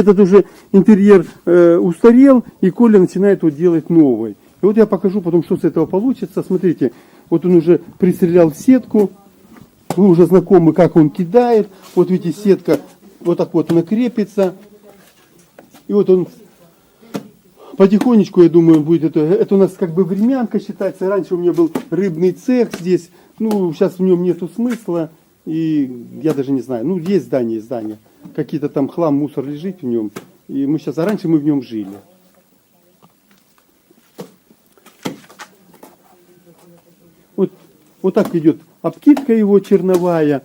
Этот уже интерьер устарел, и Коля начинает вот делать новый. И вот я покажу потом, что с этого получится. Смотрите, вот он уже пристрелял сетку. Вы уже знакомы, как он кидает. Вот видите, сетка вот так вот накрепится. И вот он потихонечку, я думаю, будет это у нас как бы времянка считается. Раньше у меня был рыбный цех здесь. Ну, сейчас в нем нету смысла. И я даже не знаю. Ну, есть здание. Какие-то там хлам, мусор лежит в нем. И мы сейчас, а раньше мы в нем жили. Вот так идет обкидка его черновая.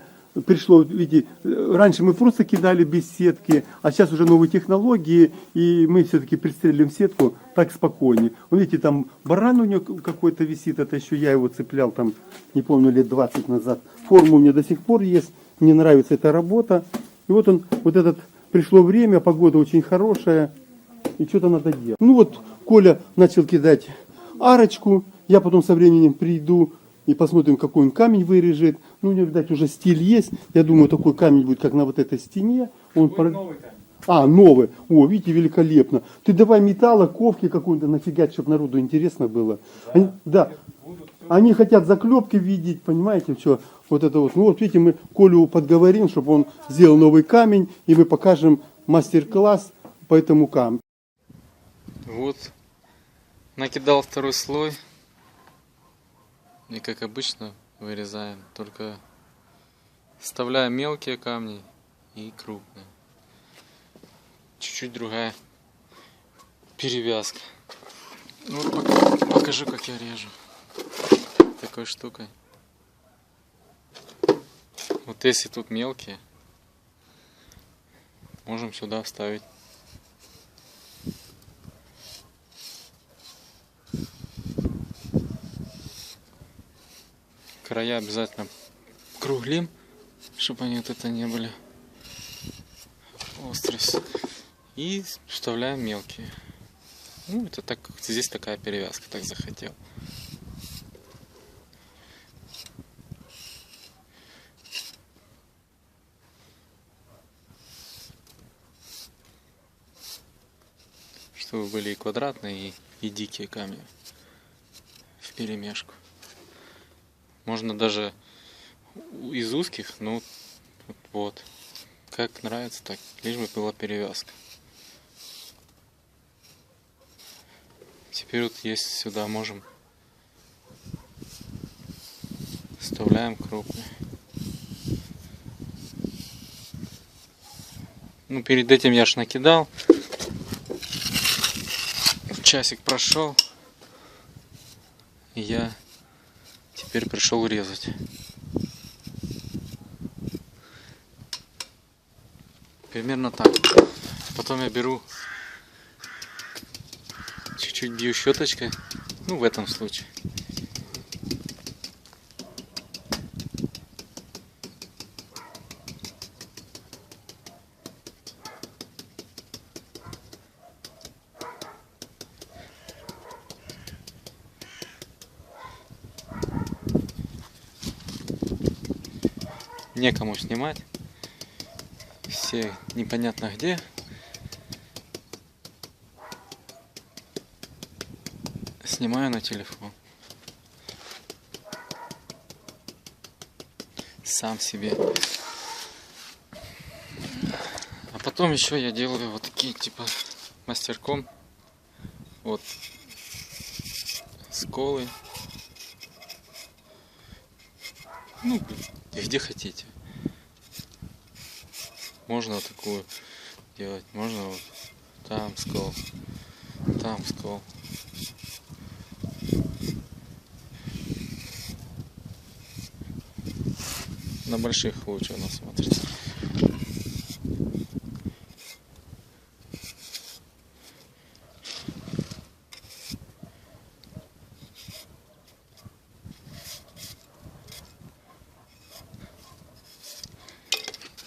Пришло, видите, раньше мы просто кидали без сетки, а сейчас уже новые технологии, и мы все-таки пристрелим сетку так спокойнее. Вот видите, там баран у него какой-то висит, это еще я его цеплял там, не помню, лет 20 назад. Форма у меня до сих пор есть, мне нравится эта работа. И вот он, вот этот, пришло время, погода очень хорошая, и что-то надо делать. Ну вот, Коля начал кидать арочку, я потом со временем приду, и посмотрим, какой он камень вырежет. Ну, у него, видать, уже стиль есть. Я думаю, такой камень будет, как на вот этой стене. Он новый камень. А, новый. О, видите, великолепно. Ты давай металла, ковки какую-то нафигать, чтобы народу интересно было. Да. Они хотят заклепки видеть, понимаете, что вот это вот. Ну, вот видите, мы Колю подговорим, чтобы он сделал новый камень, и мы покажем мастер-класс по этому камню. Вот, накидал второй слой. И как обычно вырезаем, только вставляем мелкие камни и крупные. Чуть-чуть другая перевязка. Ну, вот покажу, как я режу. Такой штукой. Вот если тут мелкие, можем сюда вставить. Края обязательно круглим, чтобы они вот это не были острые. И вставляем мелкие. Ну, это так, здесь такая перевязка, так захотел. Чтобы были и квадратные, и дикие камни вперемешку. Можно даже из узких, ну вот, как нравится, так, лишь бы была перевязка. Теперь вот есть сюда можем вставляем крупные. Ну, перед этим я ж накидал. Часик прошел, и я теперь пришел резать. Примерно так. Потом я беру, чуть-чуть бью щеточкой. Ну, в этом случае. Некому снимать. Все непонятно где. Снимаю на телефон. Сам себе. А потом еще я делаю вот такие типа мастерком. Вот сколы. Ну, где хотите. Можно вот такую делать, можно вот там скол, там скол. На больших лучше она смотрится.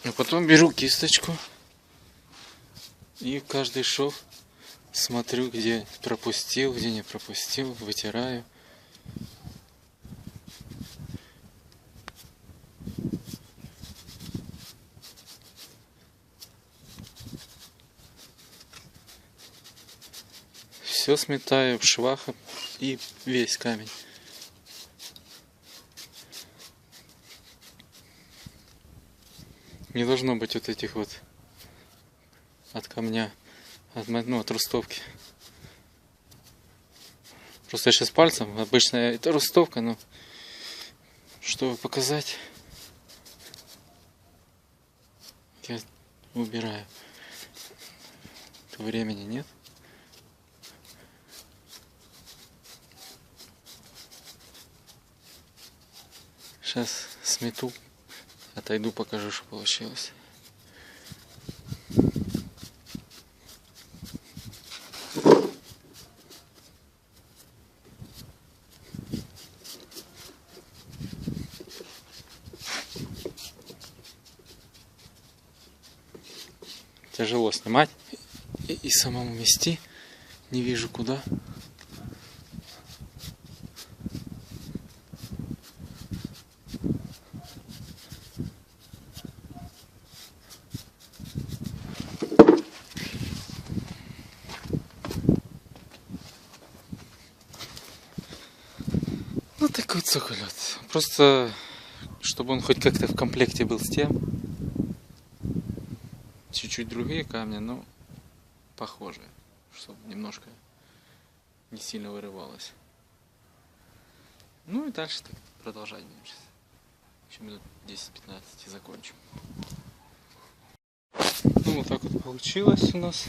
А потом беру кисточку и в каждый шов смотрю, где пропустил, где не пропустил, вытираю. Все сметаю в швах и весь камень. Не должно быть вот этих вот от камня, от рустовки. Просто я сейчас пальцем, обычно это рустовка, но чтобы показать, я убираю. Времени нет. Сейчас смету, отойду, покажу, что получилось. Тяжело снимать и самому мести. Не вижу куда. Вот такой цоколь. Просто, чтобы он хоть как-то в комплекте был с тем. Чуть-чуть другие камни, но похожие, чтобы немножко не сильно вырывалось. Ну и дальше так продолжать будем сейчас. Еще минут 10-15 и закончим. Ну вот так вот получилось у нас.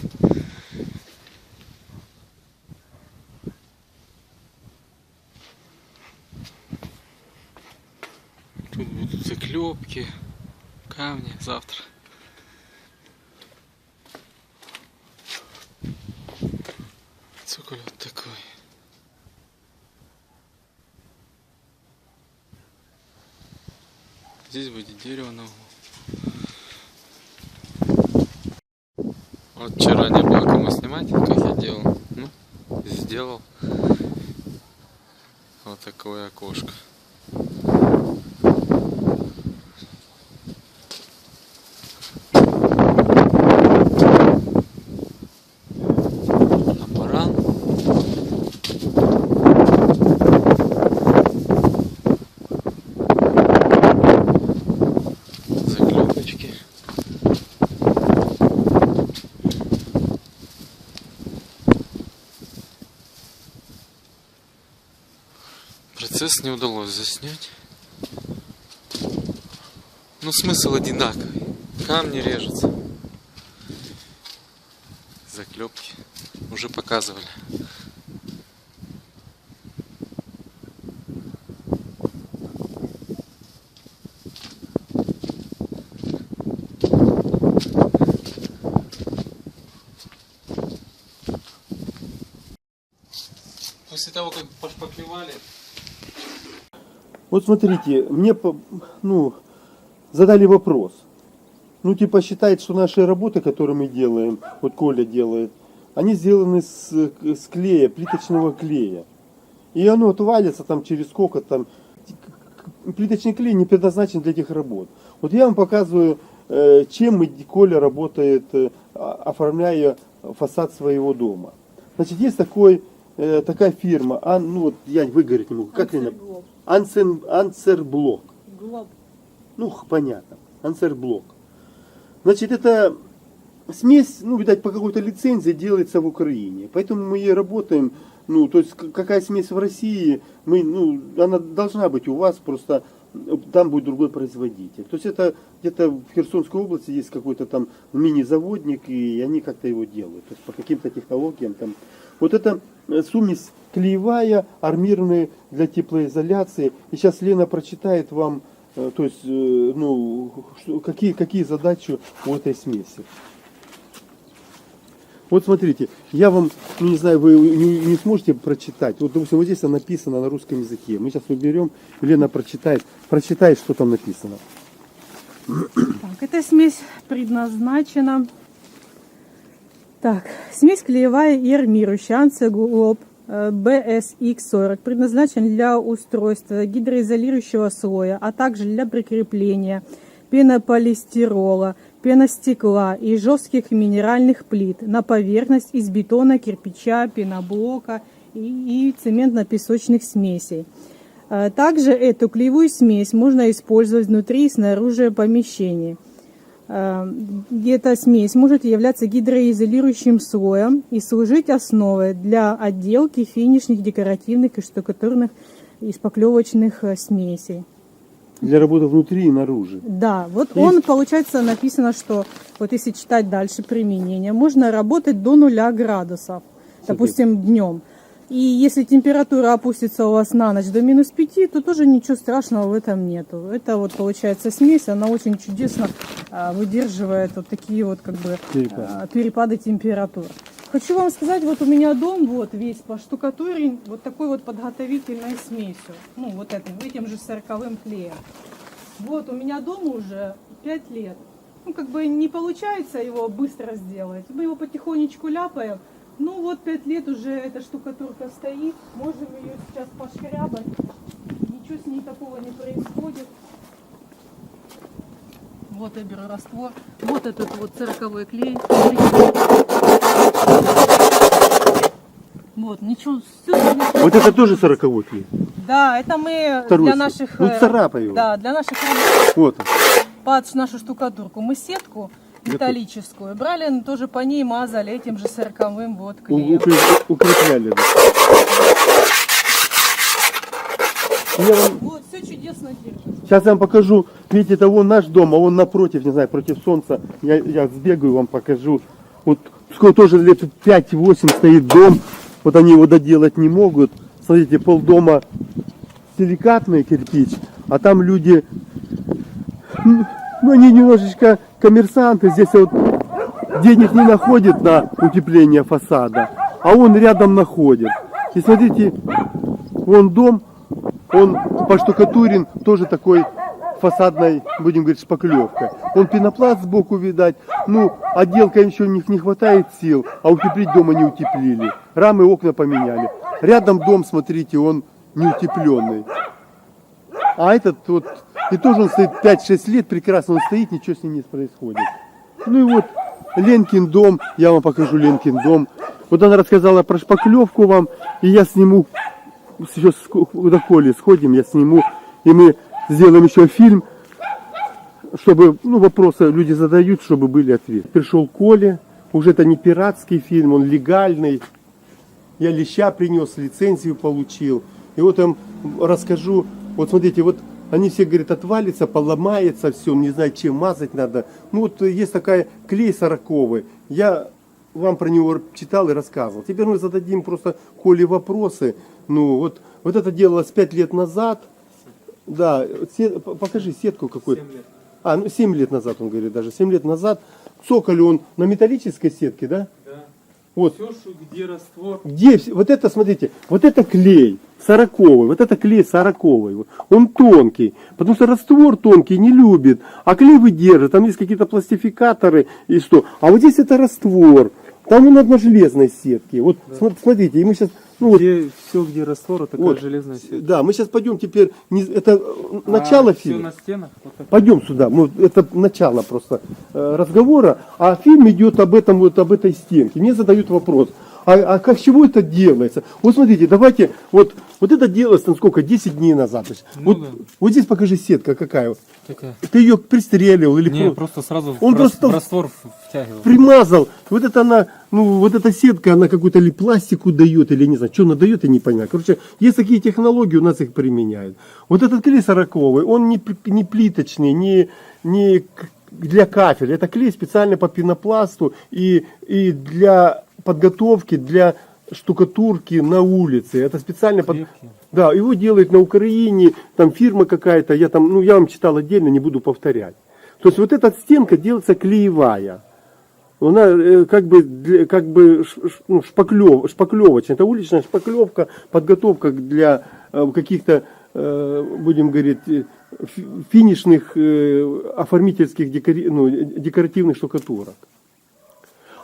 Тут будут заклепки, камни завтра. Цоколь вот такой. Здесь будет дерево на углу. Вот вчера не было кому снимать, как я делал. Ну, сделал. Вот такое окошко. Процесс не удалось заснять. Но смысл одинаковый. Камни режутся. Заклепки уже показывали. После того, как пошпаклевали. Вот смотрите, мне задали вопрос. Ну, типа, считает, что наши работы, которые мы делаем, вот Коля делает, они сделаны с клея, плиточного клея. И оно отвалится там через сколько там. Плиточный клей не предназначен для этих работ. Вот я вам показываю, чем Коля работает, оформляя фасад своего дома. Значит, есть такая фирма, вы говорить не могу, как она? Анцерблок. Ну, понятно. Анцерблок. Значит, это смесь, видать, по какой-то лицензии делается в Украине. Поэтому мы ей работаем, то есть какая смесь в России, она должна быть у вас, просто там будет другой производитель. То есть это где-то в Херсонской области есть какой-то там мини-заводник, и они как-то его делают. То есть по каким-то технологиям там. Вот это сумесь клеевая, армированная для теплоизоляции. И сейчас Лена прочитает вам, то есть, какие задачи у этой смеси. Вот смотрите, я вам, не знаю, вы не сможете прочитать. Вот, допустим, вот здесь написано на русском языке. Мы сейчас уберем, Лена прочитает, что там написано. Так, эта смесь предназначена. Так, смесь клеевая и армирующая Анцерблок BSX40 предназначен для устройства гидроизолирующего слоя, а также для прикрепления пенополистирола, пеностекла и жестких минеральных плит на поверхность из бетона, кирпича, пеноблока и цементно-песочных смесей. Также эту клеевую смесь можно использовать внутри и снаружи помещений. Эта смесь может являться гидроизолирующим слоем и служить основой для отделки финишных, декоративных и штукатурных и шпаклевочных смесей. Для работы внутри и наружу. Да, вот он, получается, написано, что вот если читать дальше применение, можно работать до 0 градусов, допустим, днем. И если температура опустится у вас на ночь до -5, то тоже ничего страшного в этом нету. Это вот получается смесь, она очень чудесно выдерживает вот такие вот как бы перепады температур. Хочу вам сказать, вот у меня дом вот весь поштукатурен вот такой вот подготовительной смесью. Ну вот этим же 40-м клеем. Вот у меня дому уже 5 лет. Ну как бы не получается его быстро сделать. Мы его потихонечку ляпаем. Ну вот 5 лет уже эта штукатурка стоит. Можем ее сейчас пошкрябать. Ничего с ней такого не происходит. Вот я беру раствор. Вот этот вот 40-й клей. Вот, ничего. Вот это тоже 40-й клей? Да, это мы Второй для наших... Ну, царапаю. Да, для наших работ. Вот он. Под нашу штукатурку мы сетку металлическую брали, тоже по ней мазали этим же 40-м вот клеем. Укрепляли. Да. Вот, все чудесно держится. Сейчас я вам покажу. Видите, это вон наш дом, а он напротив, не знаю, против солнца. Я сбегаю, вам покажу. Вот сколько тоже лет 5-8 стоит дом. Вот они его доделать не могут. Смотрите, полдома силикатный кирпич, а там люди, ну они немножечко коммерсанты. Здесь вот денег не находят на утепление фасада, а он рядом находит. И смотрите, вон дом, он поштукатурен тоже такой фасадной, будем говорить, шпаклевкой. Он пенопласт сбоку, видать. Ну, отделка еще у них не хватает сил, а утеплить дома не утеплили. Рамы, окна поменяли. Рядом дом, смотрите, он не утепленный. А этот вот, и тоже он стоит 5-6 лет, прекрасно он стоит, ничего с ним не происходит. Ну и вот Ленкин дом, я вам покажу Ленкин дом. Вот она рассказала про шпаклевку вам, и я сниму, сейчас до Коли сходим, я сниму, и мы сделаем еще фильм, чтобы, ну, вопросы люди задают, чтобы были ответы. Пришел Коля, уже это не пиратский фильм, он легальный. Я леща принес, лицензию получил. И вот я вам расскажу, вот смотрите, вот они все говорят, отвалится, поломается все, не знаю, чем мазать надо. Ну вот есть такая клей 40-й, я вам про него читал и рассказывал. Теперь мы зададим просто Коле вопросы. Ну вот это делалось 5 лет назад. Да, покажи сетку какой. 7 лет. Ну 7 лет назад, он говорит, даже 7 лет назад. Цоколь он на металлической сетке, да? Да. Вот. Все, где раствор. Где, вот это, смотрите, вот это клей 40-й, вот это клей 40-й. Он тонкий, потому что раствор тонкий не любит, а клей выдержит. Там есть какие-то пластификаторы и что. А вот здесь это раствор. Там он на железной сетке. Вот да. Смотрите, и мы сейчас... Ну, где, все, где раствор, такая вот, железная сетка. Да, мы сейчас пойдем теперь, это начало фильма. Все на стенах? Вот пойдем сюда, это начало просто разговора, а фильм идет об этом, вот об этой стенке. Мне задают вопрос, а как, с чего это делается? Вот смотрите, давайте, вот это делалось там сколько, 10 дней назад. Ну, да. Вот здесь покажи сетка какая. Такая. Ты ее пристреливал или не, просто сразу он просто в раствор втягивал. Примазал. Вот это она, ну вот эта сетка, она какую-то ли пластику дает, или не знаю, что она дает, я не понимаю. Короче, есть такие технологии, у нас их применяют. Вот этот клей 40-й, он не плиточный, не для кафеля. Это клей специально по пенопласту и для подготовки, для штукатурки на улице. Это специально да, его делают на Украине, там фирма какая-то, я вам читал отдельно, не буду повторять. То есть вот эта стенка делается клеевая. Она как бы шпаклевочная. Это уличная шпаклевка, подготовка для каких-то, будем говорить, финишных оформительских декоративных штукатурок.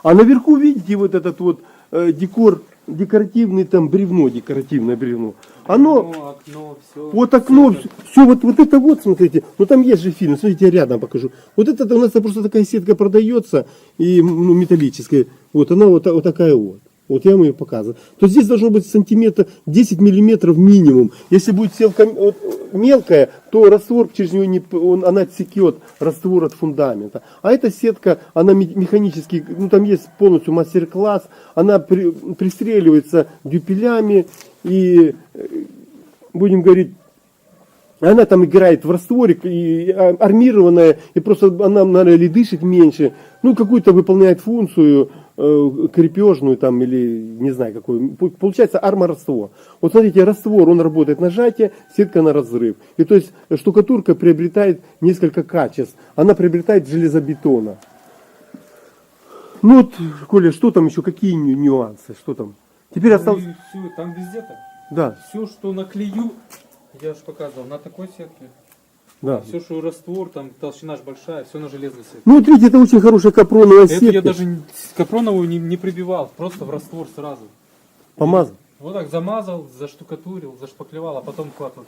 А наверху видите вот этот вот декоративный там бревно, декоративное бревно. Оно, окно, все. вот окно, все вот это вот, смотрите, ну там есть же фильм, смотрите, я рядом покажу. Вот это у нас просто такая сетка продается, и ну, металлическая, вот она вот такая вот. Вот я вам ее показываю. То здесь должно быть сантиметр 10 миллиметров минимум. Если будет сетка вот, мелкая, то раствор через нее не, она отсекет раствор от фундамента. А эта сетка, она механически, ну там есть полностью мастер-класс, она пристреливается дюпелями и, будем говорить, она там играет в растворе, и армированная, и просто она, наверное, или дышит меньше, ну какую-то выполняет функцию крепежную там или не знаю какую. Получается армораствор. Вот смотрите, раствор, он работает на сжатие, сетка на разрыв. И то есть штукатурка приобретает несколько качеств. Она приобретает железобетона. Ну вот, Коля, что там еще, какие нюансы, что там? Теперь осталось... Все, там везде так. Да, Все, что наклею, я же показывал, на такой сетке. да. Все, что раствор, там толщина ж большая, все на железной сетке. Ну вот видите, это очень хорошая капроновая Это сетка. я даже капроновую не прибивал, просто в раствор сразу. Помазал. Вот так замазал, заштукатурил, зашпаклевал, а потом клапан.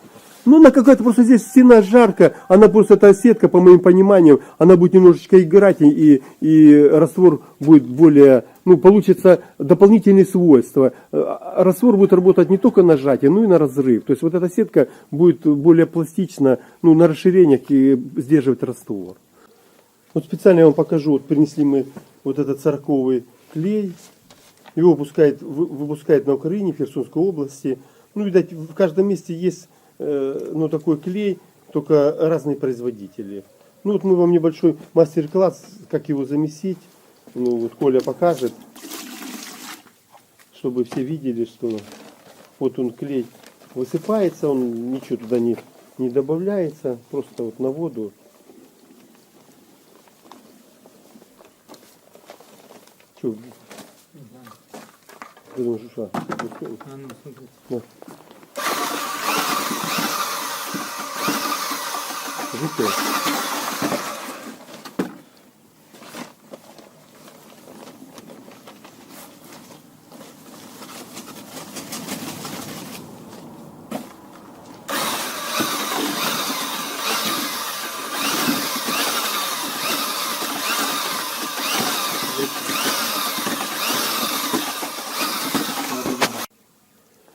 Ну, она какая-то просто здесь стена жарко, она просто, эта сетка, по моим пониманиям, она будет немножечко играть, и раствор будет более, ну, получится дополнительные свойства. Раствор будет работать не только на сжатие, но и на разрыв. То есть вот эта сетка будет более пластично, ну, на расширениях и сдерживать раствор. Вот специально я вам покажу, вот принесли мы вот этот 40-й клей. Его выпускают на Украине, в Херсонской области. Ну, видать, в каждом месте есть ну, такой клей, только разные производители. Ну, вот мы вам небольшой мастер-класс, как его замесить. Ну, вот Коля покажет, чтобы все видели, что вот он клей высыпается, он ничего туда не добавляется, просто вот на воду. Что? Я думаю, что А ну, смотрите. да. Жидкое.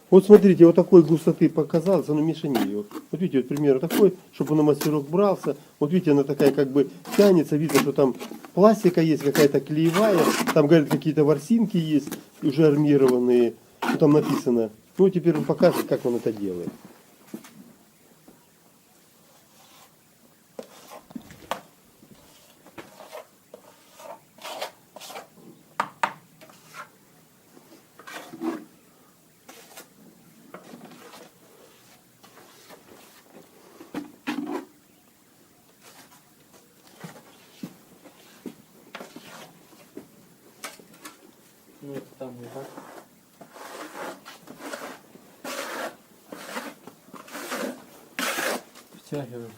Вот смотрите, вот такой густоты показалось, оно мешанили. Вот видите, вот примерно такой, чтобы он на мастерок брался. Вот видите, она такая как бы тянется, видно, что там пластика есть, какая-то клеевая, там, говорят, какие-то ворсинки есть, уже армированные, ну, там написано. Ну, теперь он покажет, как он это делает. Ну, это там и так. Втягиваем.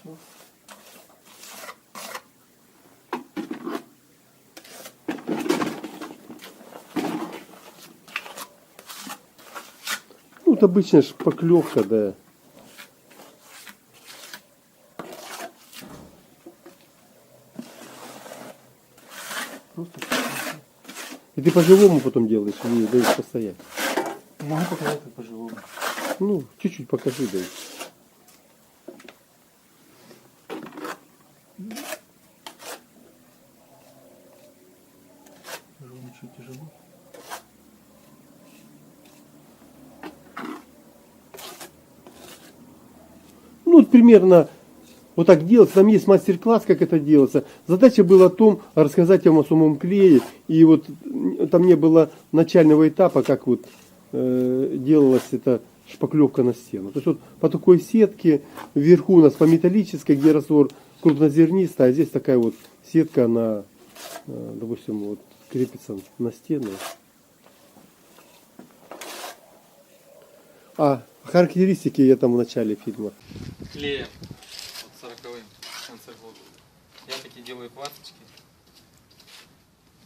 Ну, вот обычная шпаклевка, да. И ты по-живому потом делаешь, или даешь постоять? Могу показать как по-живому. Ну, чуть-чуть покажи, дай. По-живому чуть тяжело. Ну, вот примерно вот так делать. Там есть мастер-класс, как это делается. Задача была в том, рассказать вам о самом клее. И вот там не было начального этапа, как вот делалась эта шпаклевка на стену. То есть вот по такой сетке, вверху у нас по металлической, где раствор крупнозернистый, а здесь такая вот сетка, она, допустим, вот крепится на стену. А характеристики я там в начале фильма. Клеем. Вот 40-м, конце года. Я такие делаю пласточки.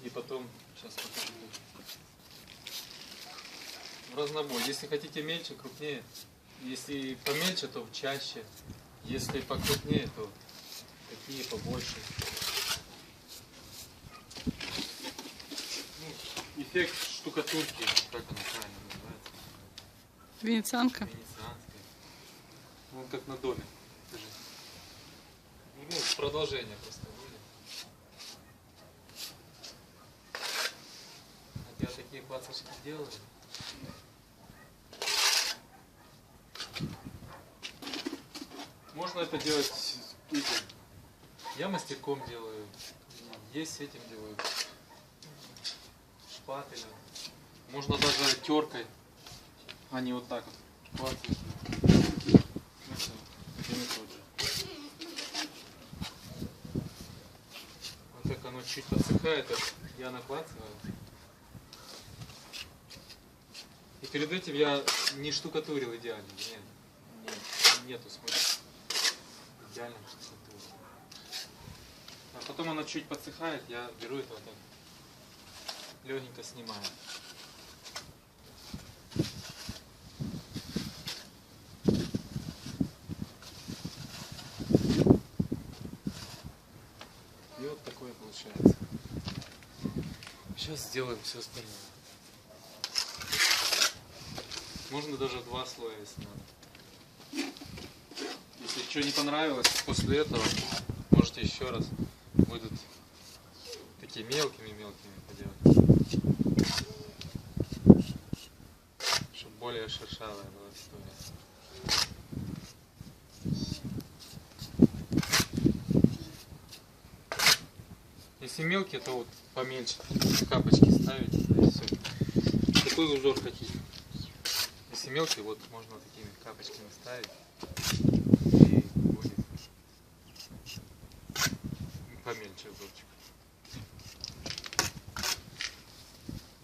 И потом, сейчас покажу. В разнобой. Если хотите мельче, крупнее. Если помельче, то чаще. Если покрупнее, то такие побольше. Ну, эффект штукатурки, как она правильно называется? Венецианка. Венецианская. Ну, он как на доме. Скажи. Ну, продолжение просто будет. Вот я такие пацашки делаю. Можно это делать этим. Я мастерком делаю. Есть с этим делают. Шпателем. Можно даже теркой. А не вот так вот. Клацать. Ну, всё, один и тот же. Вот так оно чуть подсыхает, я наклацываю. И перед этим я не штукатурил идеально. Нету смысла. Идеально штукатурил. А потом оно чуть подсыхает, я беру это вот так. Легенько снимаю. И вот такое получается. Сейчас сделаем все остальное. Можно даже 2 слоя, если надо. Если что не понравилось, после этого можете еще раз. Будут такие мелкими-мелкими поделать. Чтобы более шершавая была история. Если мелкие, то вот помельче капочки ставите, и все. Какой узор хотите. Если мелкие, вот можно такими капочками ставить. И будет помельче узорчик.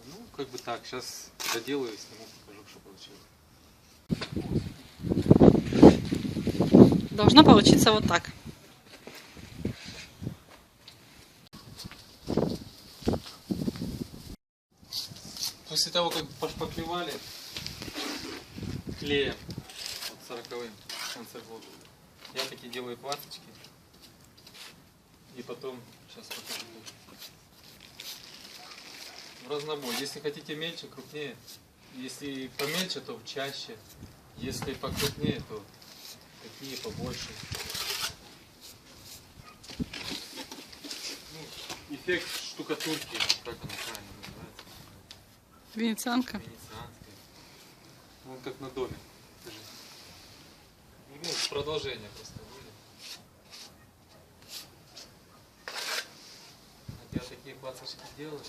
Ну, как бы так. Сейчас доделаю, сниму, покажу, что получилось. Должно получиться вот так. После того, как пошпаклевали клеем, вот 40-м в конце года, я такие делаю пласточки. И потом, сейчас покажу. В разнобой. Если хотите мельче, крупнее. Если помельче, то чаще. Если покрупнее, то такие побольше. Ну, эффект штукатурки, как она правильно называется? Венецианка. Венецианская. Он как на доме. Скажи. Ну, продолжение просто будет. Вот я такие пацашки делаю.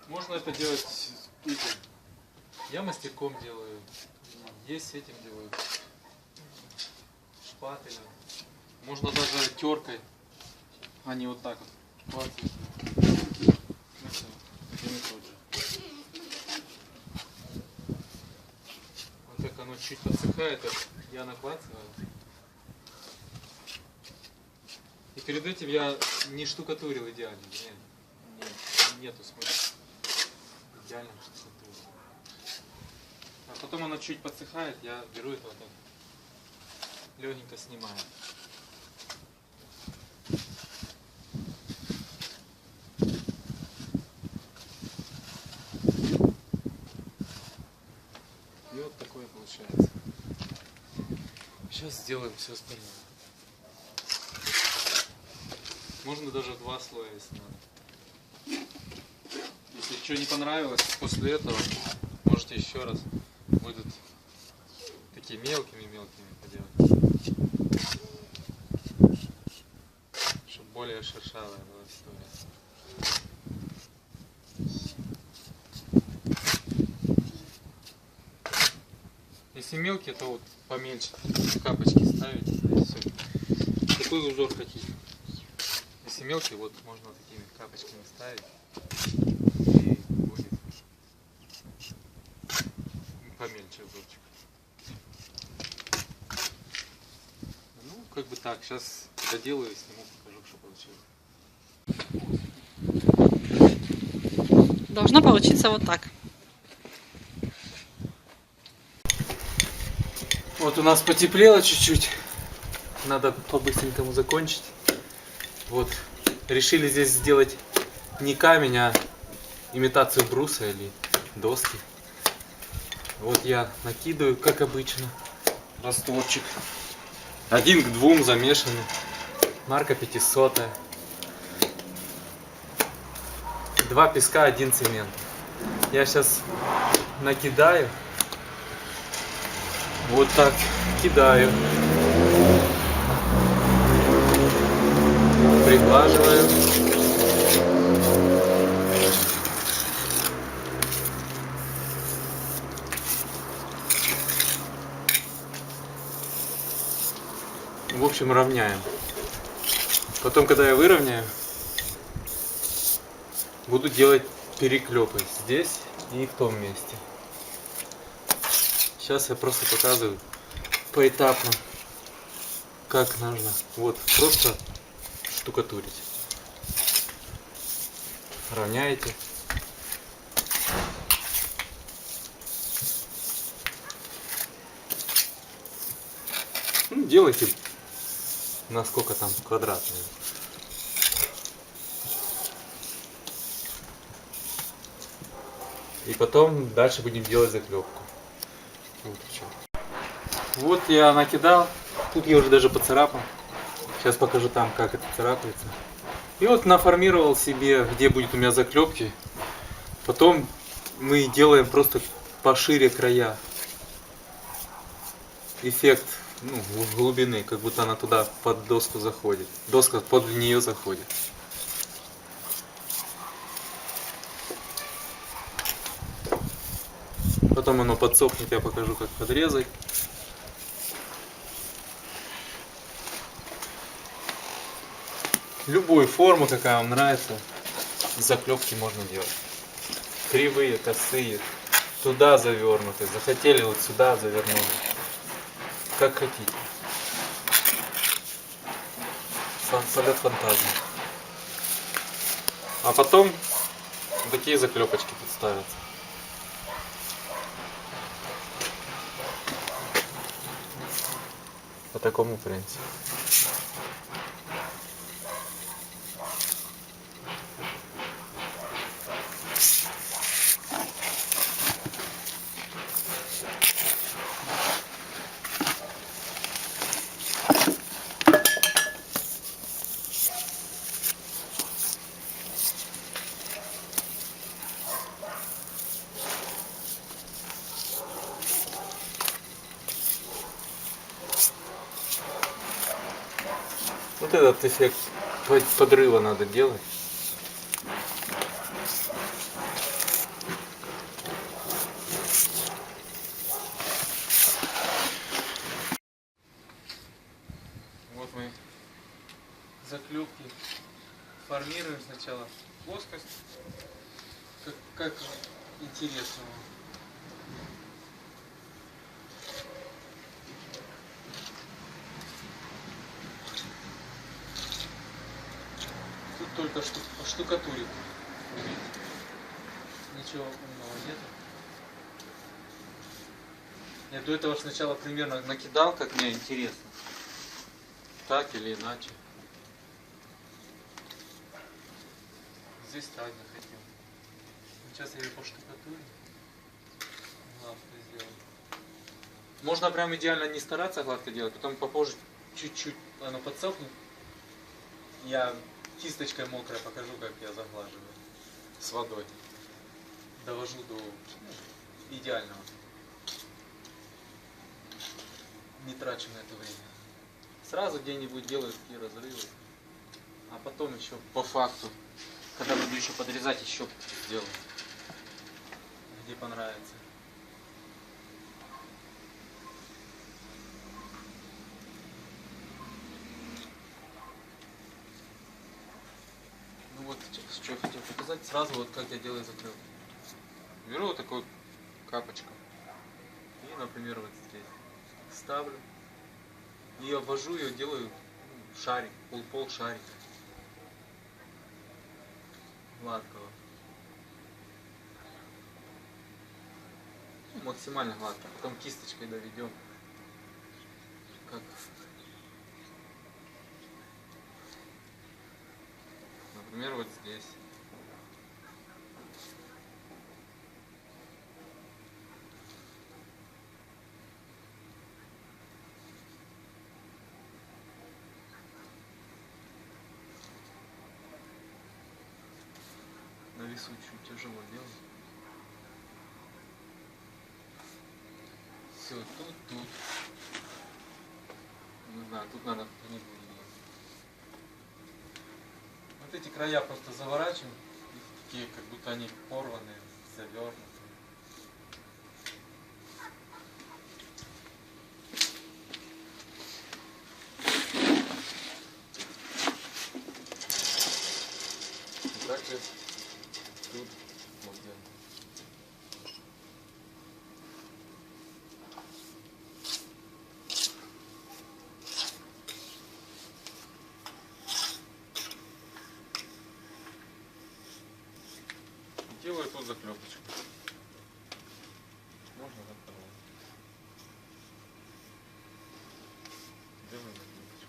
Можно это делать этим. Я мастерком делаю. Есть с этим делают. Шпателем. Можно даже теркой. А не вот так вот. Клацать. Ну, всё, один и тот же. Вот так оно чуть подсыхает, я наклацываю. И перед этим я не штукатурил идеально. Нету смысла. Идеально штукатурил. А потом оно чуть подсыхает, я беру это вот так. Легенько снимаю. И вот такое получается. Сейчас сделаем все остальное. Можно даже 2 слоя, если надо. Если что не понравилось, после этого можете еще раз. Будут такие мелкими-мелкими поделать. Чтобы более шершавая была история. Если мелкие, то вот помельче капочки ставите, и все. Какой узор хотите. Если мелкие, вот можно такими капочками ставить. И будет помельче узорчик. Ну, как бы так, сейчас доделаю и сниму, покажу, что получилось. Должно получиться вот так. Вот у нас потеплело чуть-чуть. Надо по-быстренькому закончить. Вот. Решили здесь сделать не камень, а имитацию бруса или доски. Вот я накидываю, как обычно, растворчик. 1 к 2 замешанный. Марка 500. 2 песка, 1 цемент. Я сейчас накидаю. Вот так кидаю. Приглаживаю. В общем, равняем. Потом, когда я выровняю, буду делать переклепы здесь и в том месте. Сейчас я просто показываю поэтапно, как нужно. Вот, просто штукатурить. Равняете. Ну, делайте насколько там квадратные. И потом дальше будем делать заклепку. Вот, и всё. Вот я накидал. Тут я уже даже поцарапал. Сейчас покажу там, как это царапается. И вот наформировал себе, где будет у меня заклепки. Потом мы делаем просто пошире края. Эффект, ну, глубины, как будто она туда под доску заходит. Доска под нее заходит. Потом оно подсохнет, я покажу, как подрезать. Любую форму, какая вам нравится, заклепки можно делать. Кривые, косые, туда завернутые. Захотели, вот сюда завернули. Как хотите. Полет фантазии. А потом такие заклепочки тут ставятся. По такому принципу. Вот этот эффект подрыва надо делать. Вот мы заклепки формируем сначала плоскость, как интересно. Тут только штукатурить. Ничего умного нет. Я до этого сначала примерно накидал, как мне интересно. Так или иначе. Здесь так захотел. Сейчас я ее поштукатурю. Гладко сделаю. Можно прям идеально не стараться гладко делать, потом попозже чуть-чуть оно подсохнет. Я кисточкой мокрой покажу, как я заглаживаю с водой. Довожу до идеального. Не трачу на это время. Сразу где-нибудь делаю такие разрывы. А потом еще по факту, когда буду еще подрезать, еще сделаю. Где понравится. Ну вот, что я хотел показать. Сразу вот как я делаю заклепку. Беру вот такую капочку. И, например, вот здесь ставлю. И обвожу ее, делаю шарик, пол шарика. Гладкого. Ну, максимально гладко. Потом кисточкой доведем. Как? Например, вот здесь. На весу чуть тяжело делать. Все, тут. Не знаю, тут надо не будет. Вот эти края просто заворачиваем. И такие, как будто они порванные, завернутые. И так же тут вот делаем. Делаю тут заклепочку. Можно заклепать. Делаю заклепочку.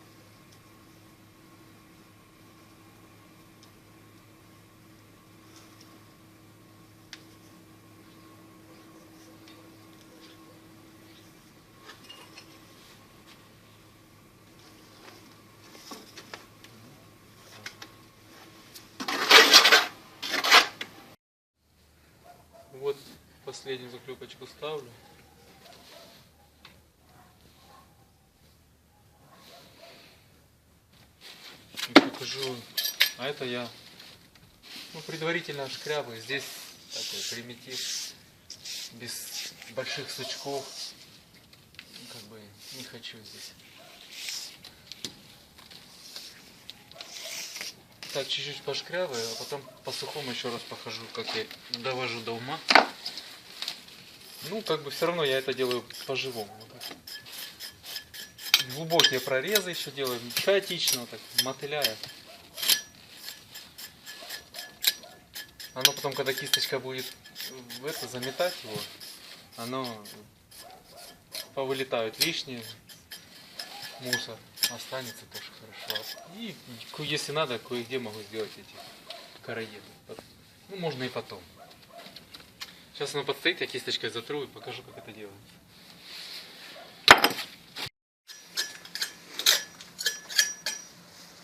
Вот последнюю заклепочку ставлю. И покажу. А это я предварительно шкрябаю. Здесь такой примитив. Без больших сучков. Как бы не хочу здесь. Так, чуть-чуть пошкрябаю, а потом по сухому еще раз покажу, как я довожу до ума. Ну, как бы все равно я это делаю по-живому. Глубокие прорезы еще делаю, хаотично, так, мотыляя. Оно потом, когда кисточка будет в это заметать его, оно повылетают лишнее, мусор останется тоже хорошо. И если надо, кое-где могу сделать эти короеды. Ну, можно и потом. Сейчас оно подстоит, я кисточкой затру и покажу, как это делается.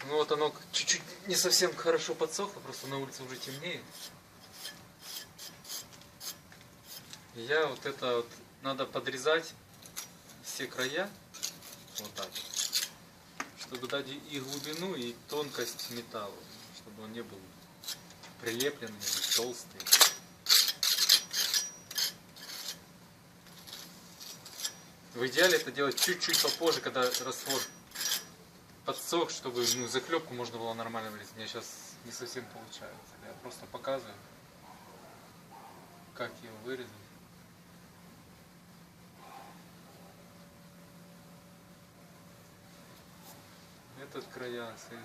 Ну вот оно чуть-чуть не совсем хорошо подсохло, просто на улице уже темнеет. И я вот это вот надо подрезать все края вот так вот, чтобы дать и глубину, и тонкость металла, чтобы он не был прилепленный, толстый. В идеале это делать чуть-чуть попозже, когда раствор подсох, чтобы заклепку можно было нормально вылезть. У меня сейчас не совсем получается. Я просто показываю, как его вырезать. Этот края срезаем.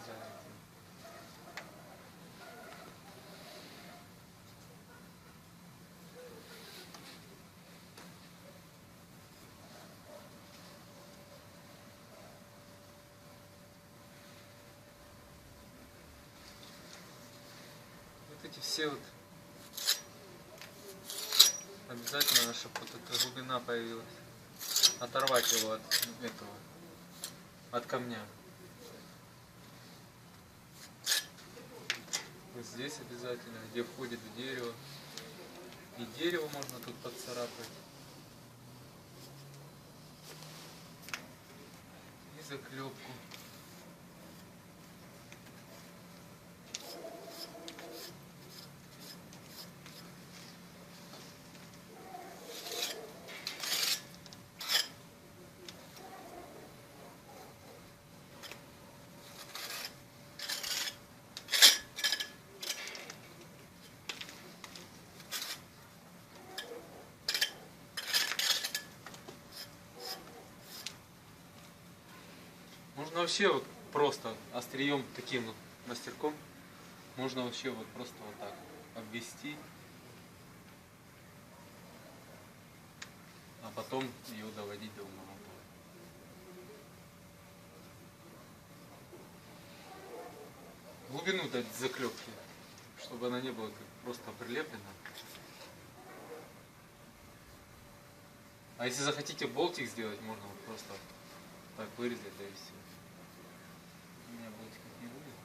Вот эти все вот обязательно, чтобы вот эта глубина появилась. Оторвать его от этого, от камня. Вот здесь обязательно, где входит в дерево. И дерево можно тут поцарапать. И заклепку. Можно вообще вот просто острием таким вот мастерком можно вообще вот просто вот так обвести, а потом ее доводить до ума. Глубину дать заклепки, чтобы она не была как просто прилеплена. А если захотите болтик сделать, можно вот просто так вырезать, да и все. У меня болтиков не будет.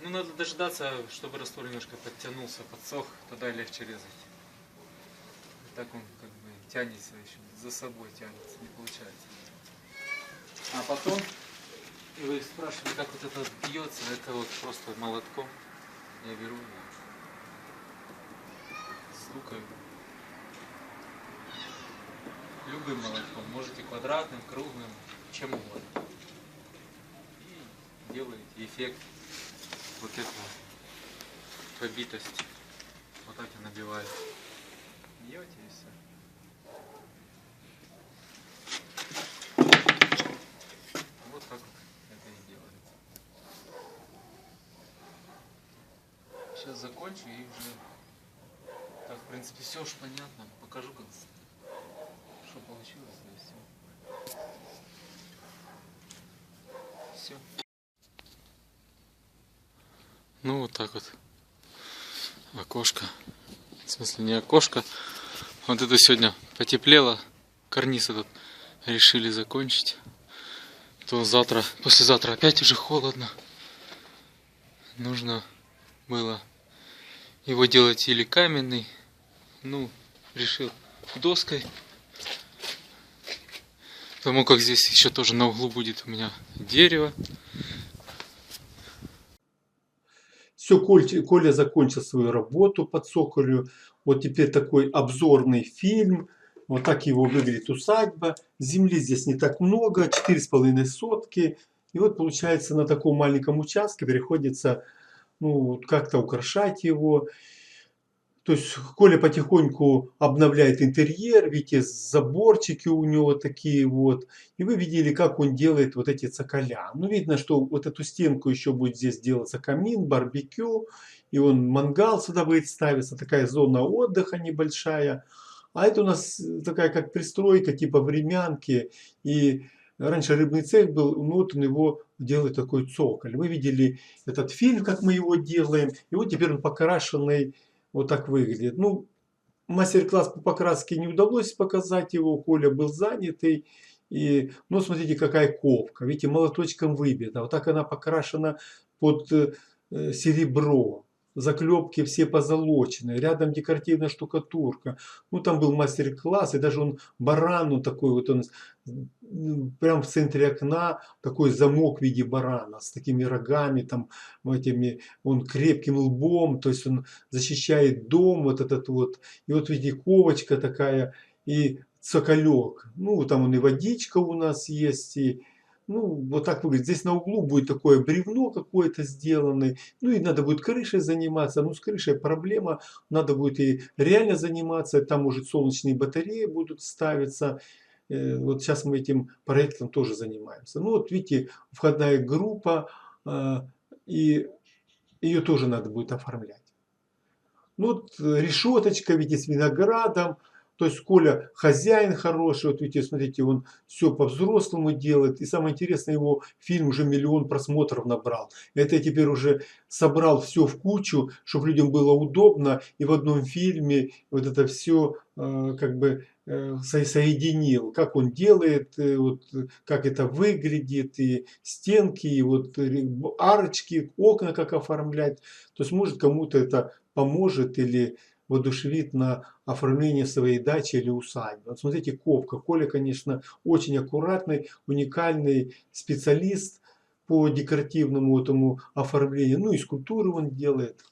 Ну, надо дождаться, чтобы раствор немножко подтянулся, подсох, тогда легче резать. И так он как бы тянется еще, за собой тянется, не получается. А потом, и вы спрашивали, как вот это бьется, это вот просто молотком. Я беру и стукаю. Любым молотком, можете квадратным, круглым, чем угодно. И делаете эффект вот этого побитости. Вот так и набиваю. Бьете и все. Вот так вот это и делается. Сейчас закончу и уже так, в принципе, все уж понятно. Покажу, как что получилось, и все. Все. Ну вот так вот. Окошко. В смысле не окошко. Вот это сегодня потеплело. Карниз этот решили закончить. То завтра, послезавтра опять уже холодно. Нужно было его делать или каменный. Ну, решил доской. Потому как здесь еще тоже на углу будет у меня дерево. Все, Коля закончил свою работу по цоколю. Вот теперь такой обзорный фильм. Вот так его выглядит усадьба. Земли здесь не так много, 4,5 сотки. И вот получается на таком маленьком участке приходится ну, как-то украшать его. То есть Коля потихоньку обновляет интерьер, видите, заборчики у него такие вот. И вы видели, как он делает вот эти цоколя. Ну, видно, что вот эту стенку еще будет здесь делаться камин, барбекю. И он мангал сюда будет ставиться, такая зона отдыха небольшая. А это у нас такая как пристройка, типа времянки. И раньше рыбный цех был, ну вот он его делает такой цоколь. Вы видели этот фильм, как мы его делаем. И вот теперь он покрашенный. Вот так выглядит. Ну, мастер-класс по покраске не удалось показать его. Коля был занятый. И, ну, смотрите, какая ковка. Видите, молоточком выбита. Вот так она покрашена под серебро. Заклепки все позолоченные. Рядом декоративная штукатурка. Ну, там был мастер-класс. И даже он баран, он такой вот он прям в центре окна. Такой замок в виде барана. С такими рогами, там, этими, он крепким лбом. То есть он защищает дом вот этот вот. И вот видите, ковочка такая. И цоколек. Ну, там он и водичка у нас есть. И, ну, вот так выглядит. Здесь на углу будет такое бревно какое-то сделанное. Ну, и надо будет крышей заниматься. Ну, с крышей проблема. Надо будет и реально заниматься. Там, может, солнечные батареи будут ставиться. Вот сейчас мы этим проектом тоже занимаемся. Ну, вот видите, входная группа. И ее тоже надо будет оформлять. Ну, вот решеточка, видите, с виноградом. То есть Коля хозяин хороший, вот видите, смотрите, он все по-взрослому делает. И самое интересное, его фильм уже 1 миллион просмотров набрал. Это я теперь уже собрал все в кучу, чтобы людям было удобно. И в одном фильме вот это все как бы соединил. Как он делает, вот, как это выглядит, и стенки, и вот арочки, окна как оформлять. То есть может кому-то это поможет или воодушевит на оформление своей дачи или усадьбы. Вот смотрите, ковка. Коля, конечно, очень аккуратный, уникальный специалист по декоративному этому оформлению. Ну и скульптуры он делает.